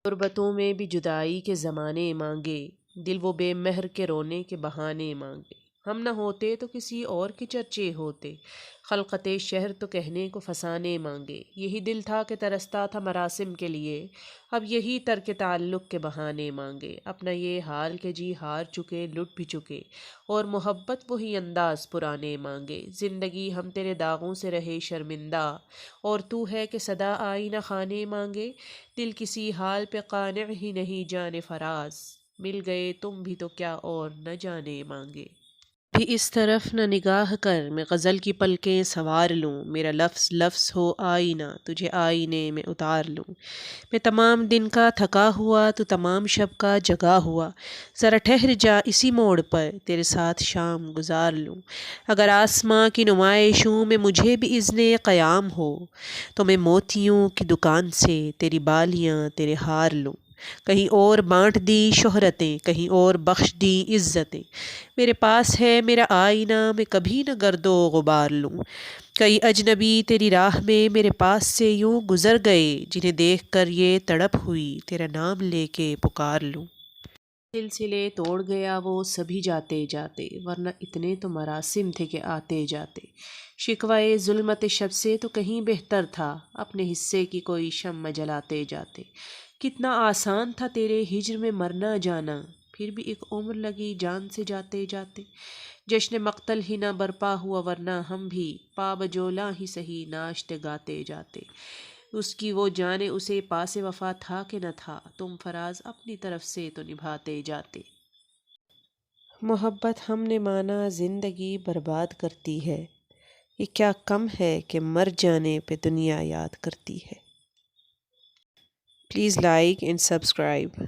غربتوں میں بھی جدائی کے زمانے مانگے، دل وہ بے مہر کے رونے کے بہانے مانگے۔ ہم نہ ہوتے تو کسی اور کے چرچے ہوتے، خلقت شہر تو کہنے کو فسانے مانگے۔ یہی دل تھا کہ ترستا تھا مراسم کے لیے، اب یہی ترک تعلق کے بہانے مانگے۔ اپنا یہ حال کہ جی ہار چکے لٹ بھی چکے، اور محبت وہی انداز پرانے مانگے۔ زندگی ہم تیرے داغوں سے رہے شرمندہ، اور تو ہے کہ صدا آئینہ خانے مانگے۔ دل کسی حال پہ قانع ہی نہیں جانے فراز، مل گئے تم بھی تو کیا اور نہ جانے مانگے۔ بھی اس طرف نہ نگاہ کر میں غزل کی پلکیں سنوار لوں، میرا لفظ لفظ ہو آئینہ تجھے آئینے میں اتار لوں۔ میں تمام دن کا تھکا ہوا تو تمام شب کا جگا ہوا، ذرا ٹھہر جا اسی موڑ پر تیرے ساتھ شام گزار لوں۔ اگر آسماں کی نمائشوں میں مجھے بھی اذن قیام ہو، تو میں موتیوں کی دکان سے تیری بالیاں تیرے ہار لوں۔ کہیں اور بانٹ دی شہرتیں، کہیں اور بخش دی عزتیں، میرے پاس ہے میرا آئینہ میں کبھی نہ گرد و غبار لوں۔ کئی اجنبی تیری راہ میں میرے پاس سے یوں گزر گئے، جنہیں دیکھ کر یہ تڑپ ہوئی تیرا نام لے کے پکار لوں۔ سلسلے توڑ گیا وہ سبھی جاتے جاتے، ورنہ اتنے تو مراسم تھے کہ آتے جاتے۔ شکوائے ظلمت شب سے تو کہیں بہتر تھا، اپنے حصے کی کوئی شمع جلاتے جاتے۔ کتنا آسان تھا تیرے ہجر میں مرنا جانا، پھر بھی ایک عمر لگی جان سے جاتے جاتے۔ جشن مقتل ہی نہ برپا ہوا، ورنہ ہم بھی پا بجولاں ہی سہی ناشتے گاتے جاتے۔ اس کی وہ جانے اسے پاس وفا تھا کہ نہ تھا، تم فراز اپنی طرف سے تو نبھاتے جاتے۔ محبت ہم نے مانا زندگی برباد کرتی ہے، یہ کیا کم ہے کہ مر جانے پہ دنیا یاد کرتی ہے۔ Please like and subscribe.